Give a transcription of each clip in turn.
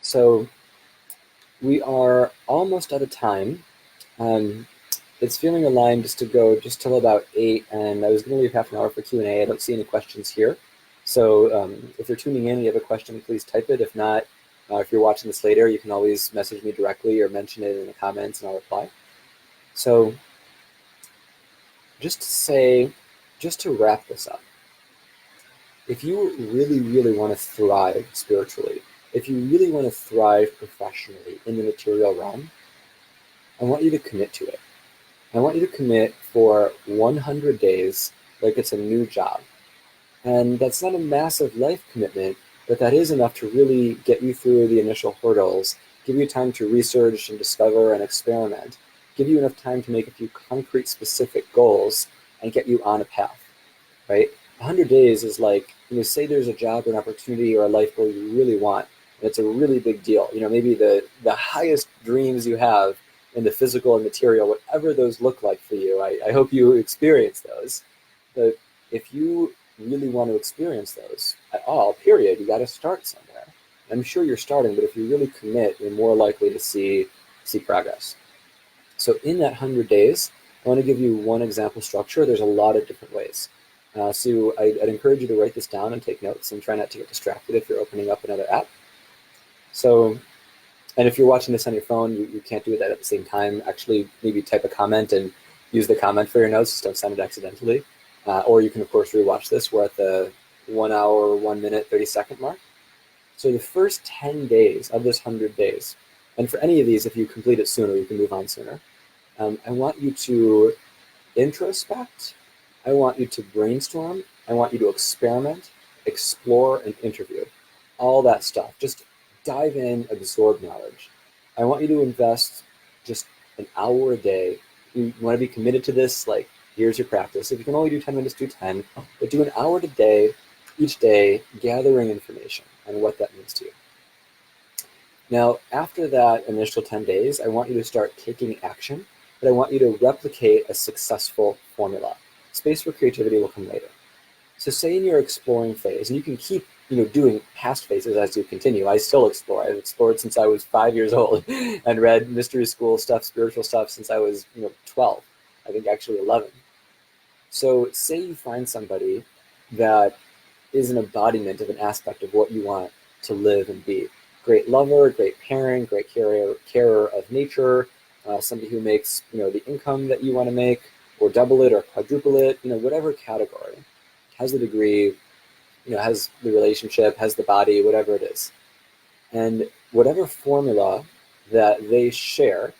So we are almost out of time. Um, it's feeling aligned just to go just till about 8, and I was going to leave half an hour for Q&A. I don't see any questions here. So if you're tuning in and you have a question, please type it. If not, if you're watching this later, you can always message me directly or mention it in the comments and I'll reply. So just to wrap this up, if you really, really want to thrive spiritually, if you really want to thrive professionally in the material realm, I want you to commit to it. I want you to commit for 100 days like it's a new job. And that's not a massive life commitment, but that is enough to really get you through the initial hurdles, give you time to research and discover and experiment, give you enough time to make a few concrete specific goals and get you on a path, right? 100 days is like, say there's a job or an opportunity or a life goal you really want, and it's a really big deal. Maybe the highest dreams you have in the physical and material, whatever those look like for you, I hope you experience those. But if you really want to experience those at all, period, you got to start somewhere. I'm sure you're starting, but if you really commit, you're more likely to see progress. So in that 100 days, I want to give you one example structure. There's a lot of different ways. So I'd encourage you to write this down and take notes and try not to get distracted if you're opening up another app. So, and if you're watching this on your phone, you can't do that at the same time. Actually, maybe type a comment and use the comment for your notes. Just don't send it accidentally. Or you can, of course, rewatch this. We're at the 1 hour, 1 minute, 30-second mark. So the first 10 days of this 100 days, and for any of these, if you complete it sooner, you can move on sooner. I want you to introspect. I want you to brainstorm. I want you to experiment, explore, and interview. All that stuff. Just dive in, absorb knowledge. I want you to invest just an hour a day. You want to be committed to this, like, here's your practice. If you can only do 10 minutes, do 10. But do an hour a day, each day, gathering information on what that means to you. Now, after that initial 10 days, I want you to start taking action, but I want you to replicate a successful formula. Space for creativity will come later. So say in your exploring phase, and you can keep doing past phases as you continue. I still explore. I've explored since I was 5 years old and read mystery school stuff, spiritual stuff since I was 12, I think actually 11. So say you find somebody that is an embodiment of an aspect of what you want to live and be. Great lover, great parent, great carer of nature, somebody who makes the income that you want to make, or double it or quadruple it, whatever category, has the degree, has the relationship, has the body, whatever it is. And whatever formula that they share,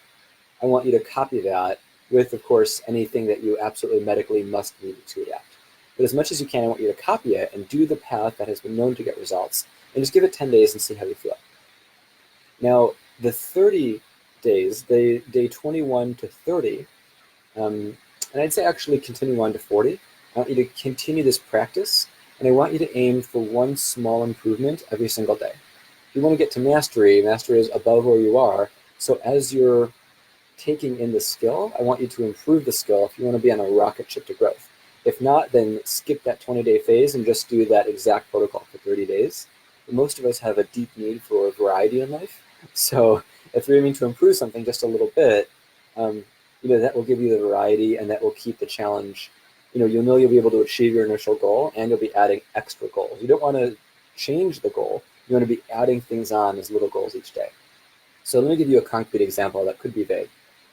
I want you to copy that with, of course, anything that you absolutely medically must need to adapt. But as much as you can, I want you to copy it and do the path that has been known to get results, and just give it 10 days and see how you feel. Now, the 30 days, day 21 to 30, and I'd say actually continue on to 40, I want you to continue this practice, and I want you to aim for one small improvement every single day. If you want to get to mastery is above where you are, so as you're taking in the skill, I want you to improve the skill if you want to be on a rocket ship to growth. If not, then skip that 20-day phase and just do that exact protocol for 30 days. Most of us have a deep need for variety in life. So if you're aiming to improve something just a little bit, that will give you the variety and that will keep the challenge. You'll know you'll be able to achieve your initial goal and you'll be adding extra goals. You don't want to change the goal. You want to be adding things on as little goals each day. So let me give you a concrete example that could be vague.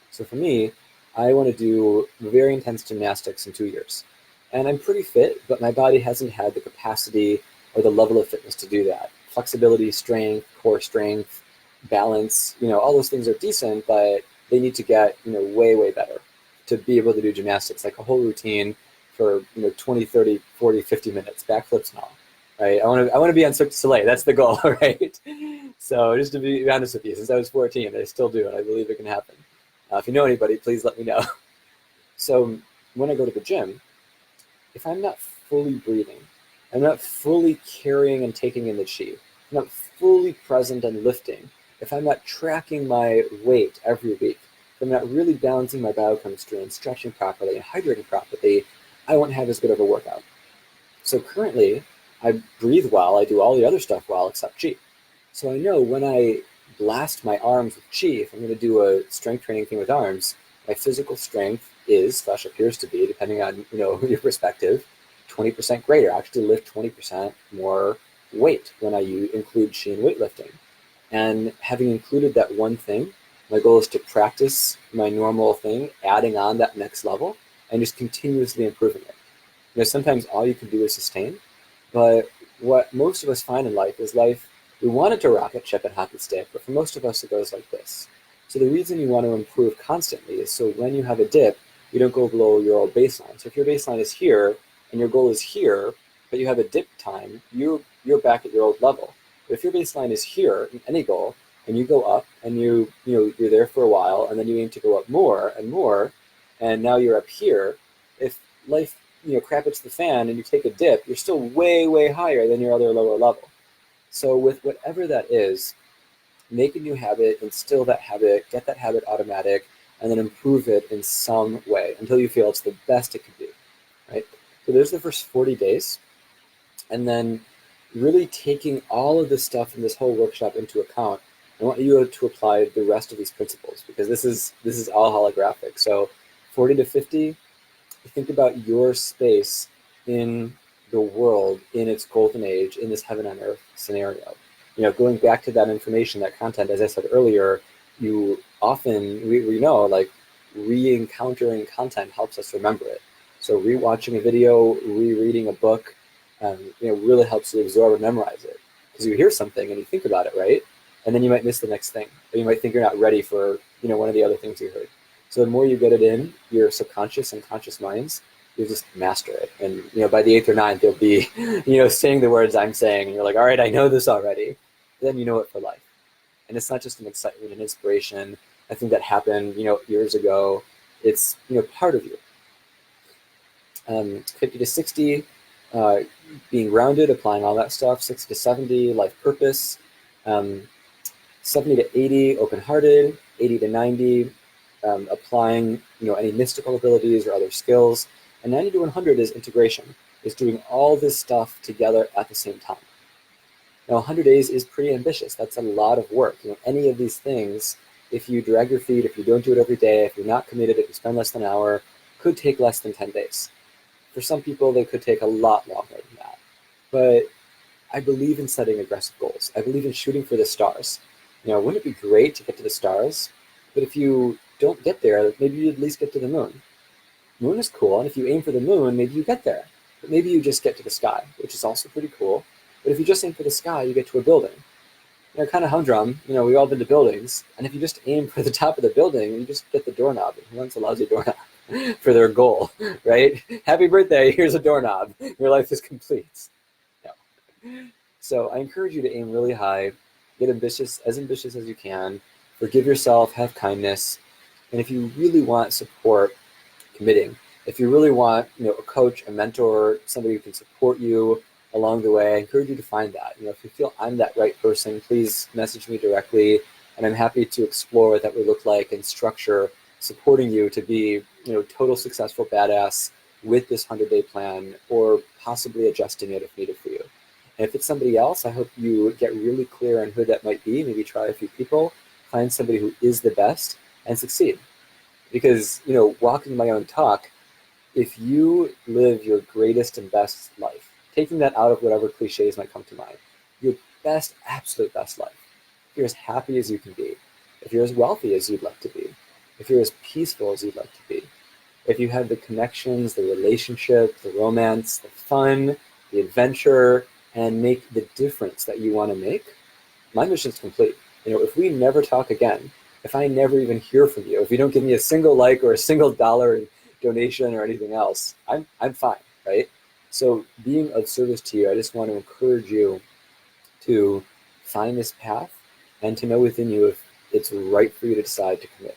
So for me, I want to do very intense gymnastics in 2 years. And I'm pretty fit, but my body hasn't had the capacity or the level of fitness to do that. Flexibility, strength, core strength, balance, all those things are decent, but they need to get, way, way better to be able to do gymnastics, like a whole routine for, 20, 30, 40, 50 minutes, backflips and all, right? I want to be on Cirque du Soleil. That's the goal, right? So just to be honest with you, since I was 14, I still do, and I believe it can happen. If you know anybody, please let me know. So when I go to the gym, if I'm not fully breathing, I'm not fully carrying and taking in the chi, I'm not fully present and lifting, if I'm not tracking my weight every week, if I'm not really balancing my biochemistry and stretching properly and hydrating properly, I won't have as good of a workout. So currently, I breathe well, I do all the other stuff well except chi. So I know when I blast my arms with chi, if I'm going to do a strength training thing with arms, my physical strength is, slash appears to be, depending on your perspective, 20% greater. I actually lift 20% more weight when I include chi in weightlifting. And having included that one thing, my goal is to practice my normal thing, adding on that next level, and just continuously improving it. Sometimes all you can do is sustain, but what most of us find in life is we want it to rocket ship and hockey stick, but for most of us it goes like this. So the reason you want to improve constantly is so when you have a dip, you don't go below your old baseline. So if your baseline is here and your goal is here, but you have a dip time, you're back at your old level. But if your baseline is here in any goal, and you go up and you're there for a while, and then you aim to go up more and more, and now you're up here, if life crap hits the fan and you take a dip, you're still way, way higher than your other lower level. So with whatever that is, make a new habit, instill that habit, get that habit automatic, and then improve it in some way until you feel it's the best it could be, right? So there's the first 40 days. And then really taking all of this stuff in this whole workshop into account, I want you to apply the rest of these principles, because this is all holographic. So 40 to 50, think about your space in the world, in its golden age, in this heaven on earth scenario. Going back to that information, that content, as I said earlier, we know, like, re-encountering content helps us remember it. So rewatching a video, rereading a book, really helps you absorb and memorize it. Because you hear something and you think about it, right? And then you might miss the next thing. Or you might think you're not ready for, one of the other things you heard. So the more you get it in your subconscious and conscious minds, you'll just master it. And, by the 8th or 9th, you'll be, saying the words I'm saying, and you're like, all right, I know this already. Then you know it for life. And it's not just an excitement and inspiration. I think that happened, years ago. It's, part of you. 50 to 60, being grounded, applying all that stuff. 60 to 70, life purpose. 70 to 80, open-hearted. 80 to 90, applying any mystical abilities or other skills. And 90 to 100 is integration, is doing all this stuff together at the same time. Now 100 days is pretty ambitious. That's a lot of work. Any of these things, if you drag your feet, if you don't do it every day, if you're not committed, if you spend less than an hour, could take less than 10 days. For some people, they could take a lot longer than that. But I believe in setting aggressive goals. I believe in shooting for the stars. Wouldn't it be great to get to the stars? But if you don't get there, maybe you at least get to the moon. Moon is cool, and if you aim for the moon, maybe you get there. But maybe you just get to the sky, which is also pretty cool. But if you just aim for the sky, you get to a building. Kind of humdrum, we've all been to buildings, and if you just aim for the top of the building, you just get the doorknob. Who wants a lousy doorknob for their goal, right? Happy birthday, here's a doorknob. Your life is complete. No. So I encourage you to aim really high, get ambitious as you can, forgive yourself, have kindness, and if you really want support, committing. If you really want, a coach, a mentor, somebody who can support you along the way, I encourage you to find that. If you feel I'm that right person, please message me directly, and I'm happy to explore what that would look like and structure supporting you to be, total successful badass with this 100-day plan, or possibly adjusting it if needed for you. And if it's somebody else, I hope you get really clear on who that might be. Maybe try a few people, find somebody who is the best, and succeed. Because, walking my own talk, if you live your greatest and best life, taking that out of whatever cliches might come to mind, your best, absolute best life, if you're as happy as you can be, if you're as wealthy as you'd like to be, if you're as peaceful as you'd like to be, if you have the connections, the relationship, the romance, the fun, the adventure, and make the difference that you want to make, my mission's complete. If we never talk again, if I never even hear from you, if you don't give me a single like or a single dollar donation or anything else, I'm fine, right? So being of service to you, I just want to encourage you to find this path and to know within you if it's right for you to decide to commit.